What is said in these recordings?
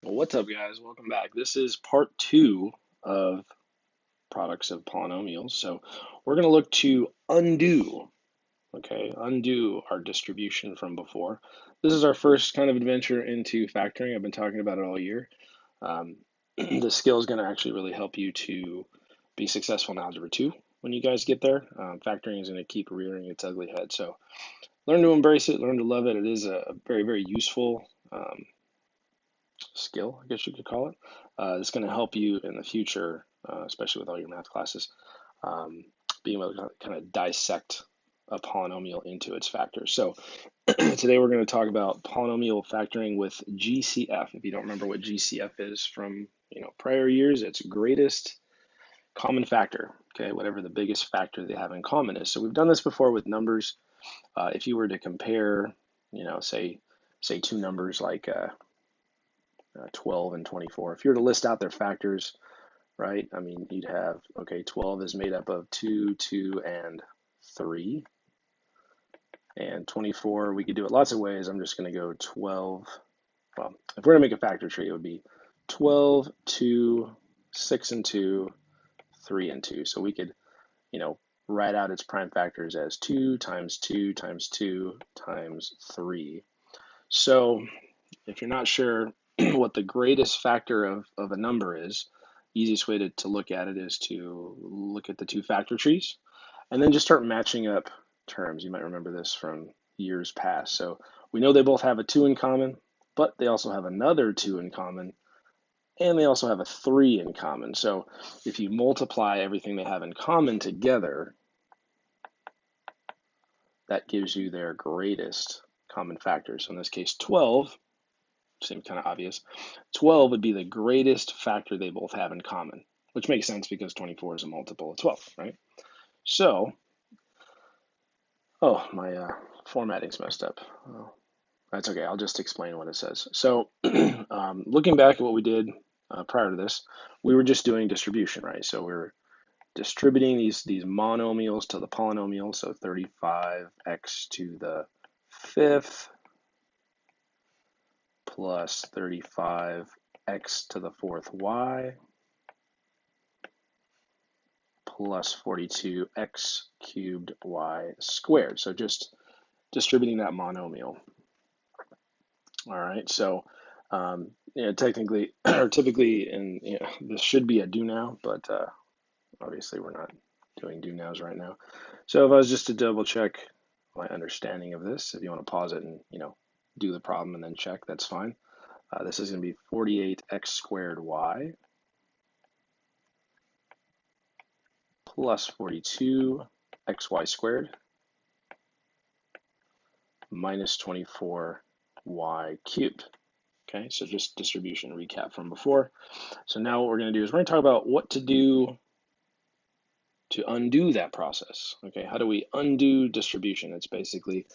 Well, what's up, guys? Welcome back. This is part two of products of polynomials. So we're going to look to undo, undo our distribution from before. This is our first kind of adventure into factoring. I've been talking about it all year. The skill is going to actually really help you to be successful in Algebra 2 when you guys get there. Factoring is going to keep rearing its ugly head. So learn to embrace it, learn to love it. It is a very, very useful skill, I guess you could call it. It's going to help you in the future, especially with all your math classes, um, being able to kind of dissect a polynomial into its factors. So today we're going to talk about polynomial factoring with GCF. If you don't remember what GCF is from prior years, it's greatest common factor. Okay, whatever the biggest factor they have in common is. So we've done this before with numbers. If you were to compare, say two numbers like 12 and 24. If you were to list out their factors, right, I mean, you'd have, okay, 12 is made up of 2, 2, and 3. And 24, we could do it lots of ways. I'm just going to go 12. Well, if we're going to make a factor tree, it would be 12, 2, 6, and 2, 3, and 2. So we could, write out its prime factors as 2 times 2 times 2 times 3. So if you're not sure what the greatest factor of a number is, easiest way to look at it is to look at the two factor trees and then just start matching up terms. You might remember this from years past. So we know they both have a 2 in common, but they also have another 2 in common, and they also have a 3 in common. So if you multiply everything they have in common together, that gives you their greatest common factor. So in this case, 12 seems kind of obvious. 12 would be the greatest factor they both have in common, which makes sense because 24 is a multiple of 12, right? So, oh, my formatting's messed up. Oh, that's okay. I'll just explain what it says. So, looking back at what we did prior to this, we were just doing distribution, right? So we were distributing these monomials to the polynomial. So 35x to the fifth plus 35x to the fourth y plus 42x cubed y squared. So just distributing that monomial. All right, so technically or typically, and this should be a do now, but obviously we're not doing do nows right now. So if I was just to double check my understanding of this, if you want to pause it and do the problem and then check, that's fine. This is going to be 48x squared y plus 42xy squared minus 24y cubed. Okay, so just distribution recap from before. So now what we're going to do is we're going to talk about what to do to undo that process. Okay, how do we undo distribution? It's basically,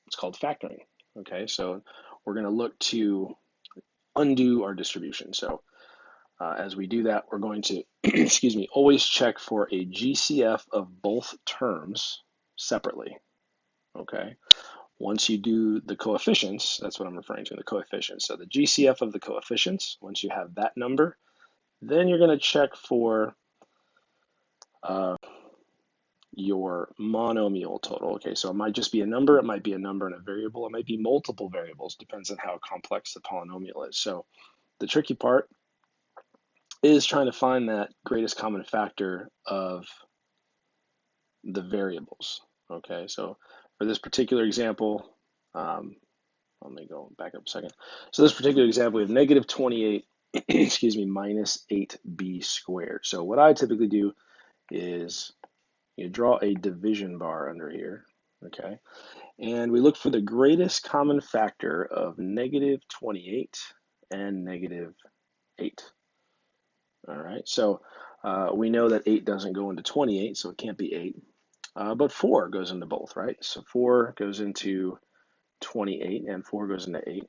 it's called factoring. Okay, so we're going to look to undo our distribution. So as we do that, we're going to, excuse me, always check for a GCF of both terms separately. Okay, once you do the coefficients, that's what I'm referring to, the coefficients. So the GCF of the coefficients, once you have that number, then you're going to check for your monomial total. Okay, so it might just be a number, it might be a number and a variable, it might be multiple variables, depends on how complex the polynomial is. So the tricky part is trying to find that greatest common factor of the variables. Okay, so for this particular example, let me go back up a second. So this particular example, we have negative 28, excuse me, minus 8b squared. So what I typically do is you draw a division bar under here, okay? And we look for the greatest common factor of negative 28 and negative 8. All right, so we know that 8 doesn't go into 28, so it can't be 8. But 4 goes into both, right? So 4 goes into 28 and 4 goes into 8.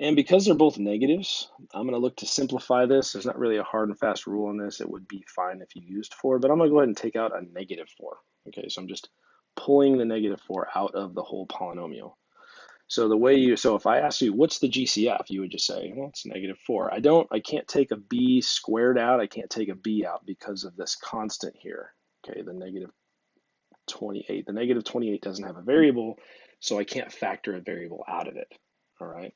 And because they're both negatives, I'm going to look to simplify this. There's not really a hard and fast rule on this. It would be fine if you used 4, but I'm going to go ahead and take out a negative 4. Okay, so I'm just pulling the negative 4 out of the whole polynomial. So so if I ask you, what's the GCF? You would just say, well, it's -4. I can't take a b squared out. I can't take a b out because of this constant here. Okay, the -28. The -28 doesn't have a variable, so I can't factor a variable out of it. All right.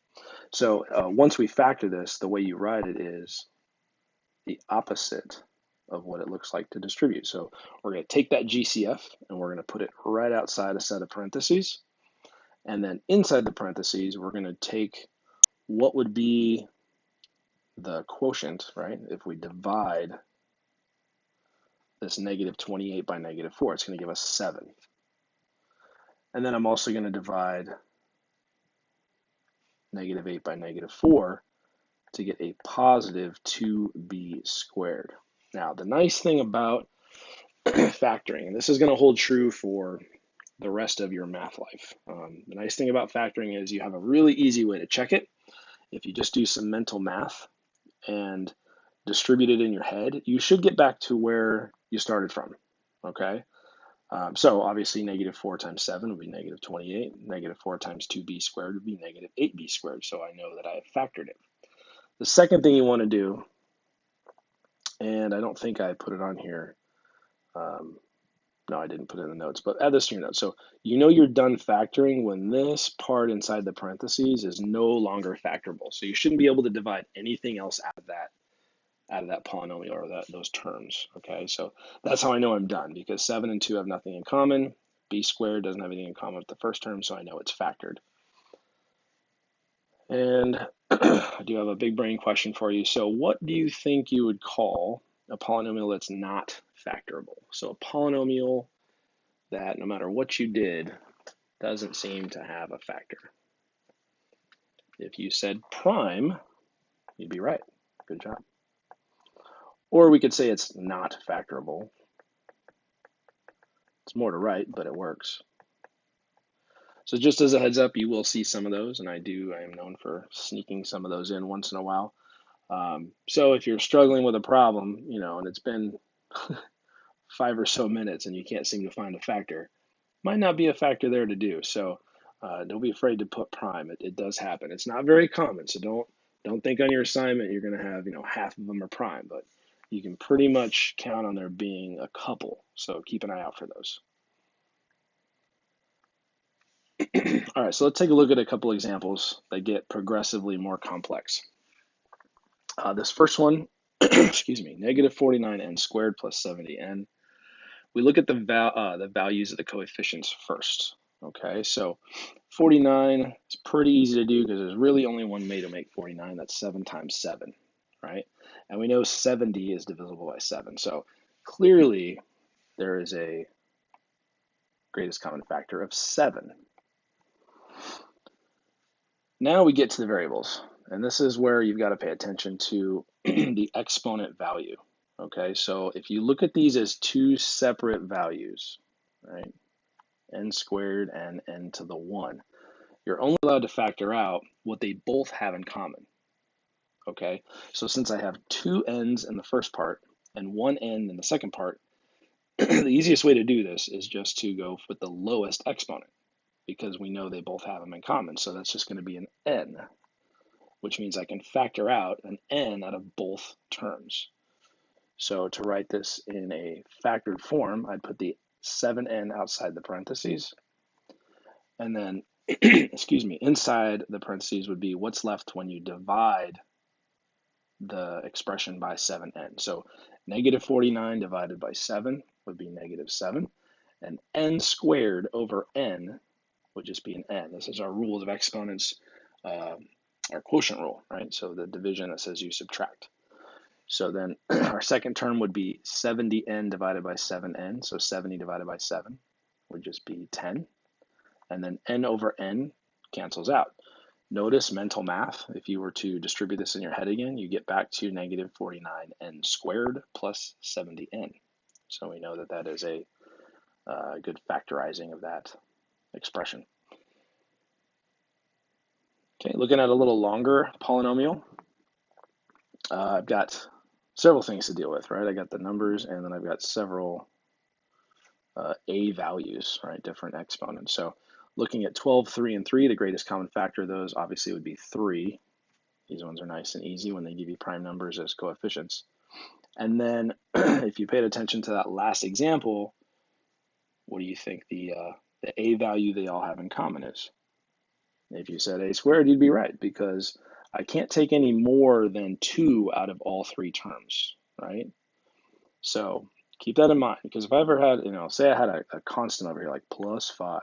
So once we factor this, the way you write it is the opposite of what it looks like to distribute. So we're going to take that GCF and we're going to put it right outside a set of parentheses. And then inside the parentheses, we're going to take what would be the quotient, right? If we divide this -28 by -4, it's going to give us 7. And then I'm also going to divide -8 by -4 to get a positive 2b squared. Now, the nice thing about factoring, and this is going to hold true for the rest of your math life. The nice thing about factoring is you have a really easy way to check it. If you just do some mental math and distribute it in your head, you should get back to where you started from, okay? So obviously -4 times 7 would be -28. -4 times 2b squared would be -8b squared, so I know that I have factored it. The second thing you want to do, and I don't think I put it on here, no, I didn't put it in the notes, but add this to your notes. So you know you're done factoring when this part inside the parentheses is no longer factorable. So you shouldn't be able to divide anything else out of that polynomial or those terms. Okay, so that's how I know I'm done, because 7 and 2 have nothing in common. B squared doesn't have anything in common with the first term, so I know it's factored. And I do have a big brain question for you. So what do you think you would call a polynomial that's not factorable? So a polynomial that no matter what you did doesn't seem to have a factor. If you said prime, you'd be right. Good job. Or we could say it's not factorable. It's more to write, but it works. So just as a heads up, you will see some of those, and I am known for sneaking some of those in once in a while. So if you're struggling with a problem, and it's been 5 or so minutes and you can't seem to find a factor, might not be a factor there to do. So don't be afraid to put prime. It does happen. It's not very common, so don't think on your assignment you're going to have half of them are prime, but you can pretty much count on there being a couple. So keep an eye out for those. All right, so let's take a look at a couple examples that get progressively more complex. This first one, excuse me, -49n squared plus 70n. We look at the values of the coefficients first. Okay, so 49 is pretty easy to do because there's really only one way to make 49. That's 7 times 7, right? And we know 70 is divisible by 7. So clearly there is a greatest common factor of 7. Now we get to the variables, and this is where you've got to pay attention to the exponent value. Okay, so if you look at these as two separate values, right, n squared and n to the 1, you're only allowed to factor out what they both have in common. Okay, so since I have two n's in the first part and one n in the second part, the easiest way to do this is just to go with the lowest exponent, because we know they both have them in common. So that's just going to be an n, which means I can factor out an n out of both terms. So to write this in a factored form, I'd put the 7n outside the parentheses, and then, excuse me, inside the parentheses would be what's left when you divide the expression by 7n. So -49 divided by 7 would be -7, and n squared over n would just be an n. This is our rules of exponents, our quotient rule, right? So the division that says you subtract. So then our second term would be 70n divided by 7n. So 70 divided by 7 would just be 10. And then n over n cancels out. Notice mental math. If you were to distribute this in your head again, you get back to -49n squared plus 70n. So we know that that is a good factorizing of that expression. Okay, looking at a little longer polynomial, I've got several things to deal with, right? I got the numbers, and then I've got several a values, right? Different exponents. So Looking at 12, 3, and 3, the greatest common factor of those obviously would be 3. These ones are nice and easy when they give you prime numbers as coefficients. And then if you paid attention to that last example, what do you think the a value they all have in common is? If you said a squared, you'd be right, because I can't take any more than 2 out of all 3 terms, right? So keep that in mind, because if I ever had, say I had a constant over here like plus 5,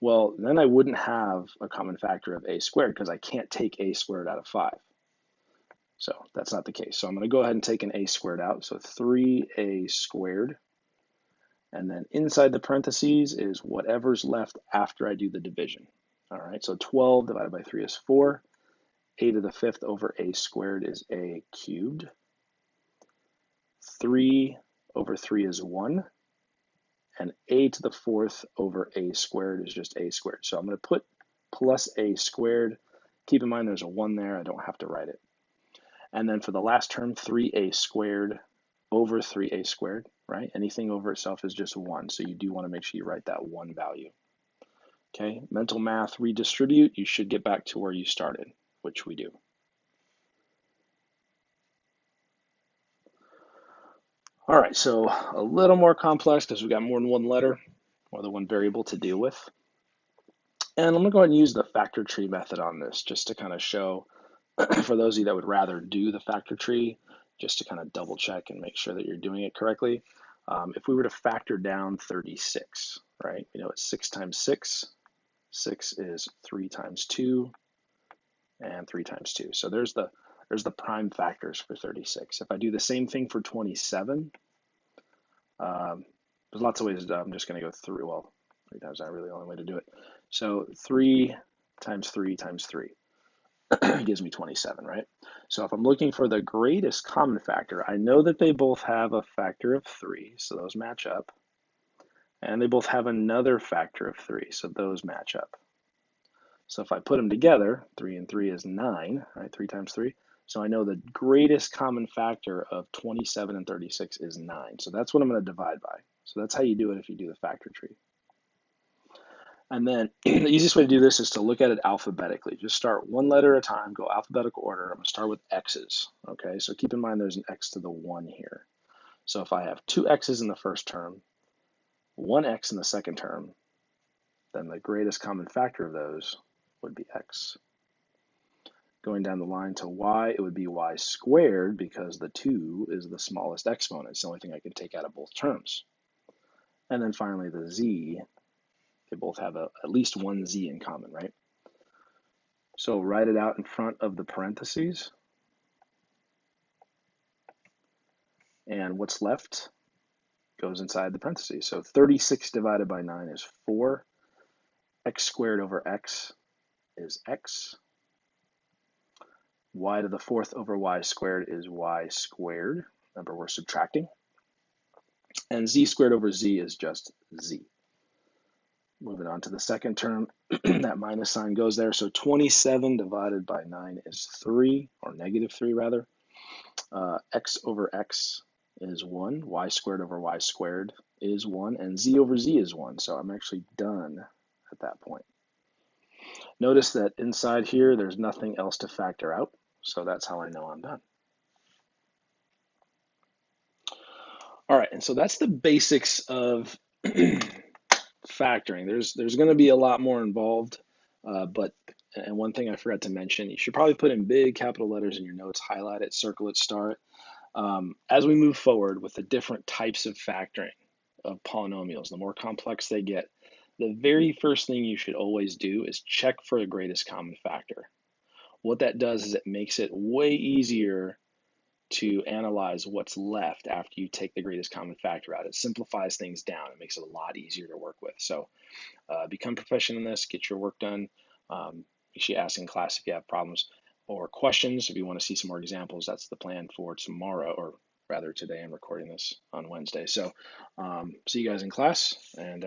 well, then I wouldn't have a common factor of a squared because I can't take a squared out of 5. So that's not the case. So I'm going to go ahead and take an a squared out. So 3a squared. And then inside the parentheses is whatever's left after I do the division. All right, so 12 divided by 3 is 4. A to the 5th over a squared is a cubed. 3 over 3 is 1. And a to the 4th over a squared is just a squared. So I'm going to put plus a squared. Keep in mind there's a 1 there. I don't have to write it. And then for the last term, 3a squared over 3a squared, right? Anything over itself is just 1. So you do want to make sure you write that 1 value. Okay, mental math, redistribute. You should get back to where you started, which we do. All right, so a little more complex because we've got more than one letter or the one variable to deal with. And I'm going to go ahead and use the factor tree method on this just to kind of show, for those of you that would rather do the factor tree, just to kind of double check and make sure that you're doing it correctly. If we were to factor down 36, right? We know it's 6 times 6. 6 is 3 times 2 and 3 times 2. So there's the prime factors for 36. If I do the same thing for 27, there's lots of ways to do it. I'm just going to go through, well, 3 times is not really the only way to do it. So 3 times 3 times 3 gives me 27, right? So if I'm looking for the greatest common factor, I know that they both have a factor of 3, so those match up. And they both have another factor of 3, so those match up. So if I put them together, 3 and 3 is 9, right? 3 times 3. So I know the greatest common factor of 27 and 36 is 9. So that's what I'm going to divide by. So that's how you do it if you do the factor tree. And then the easiest way to do this is to look at it alphabetically. Just start one letter at a time, go alphabetical order. I'm going to start with x's, okay? So keep in mind there's an x to the 1 here. So if I have 2 x's in the first term, 1 x in the second term, then the greatest common factor of those would be x. Going down the line to y, it would be y squared because the 2 is the smallest exponent. It's the only thing I can take out of both terms. And then finally the z, they both have at least one z in common, right? So write it out in front of the parentheses. And what's left goes inside the parentheses. So 36 divided by 9 is 4. X squared over x is x. Y to the 4th over y squared is y squared. Remember, we're subtracting. And z squared over z is just z. Moving on to the second term, that minus sign goes there. So 27 divided by 9 is 3, or negative 3 rather. X over x is 1. Y squared over y squared is 1. And z over z is 1. So I'm actually done at that point. Notice that inside here, there's nothing else to factor out. So that's how I know I'm done. All right, and so that's the basics of factoring. There's going to be a lot more involved, and one thing I forgot to mention, you should probably put in big capital letters in your notes, highlight it, circle it, star it. As we move forward with the different types of factoring of polynomials, the more complex they get, the very first thing you should always do is check for the greatest common factor. What that does is it makes it way easier to analyze what's left after you take the greatest common factor out. It simplifies things down. It makes it a lot easier to work with. So become proficient in this, get your work done. Make sure you ask in class if you have problems or questions. If you want to see some more examples, that's the plan for tomorrow, or rather today. I'm recording this on Wednesday. So see you guys in class, and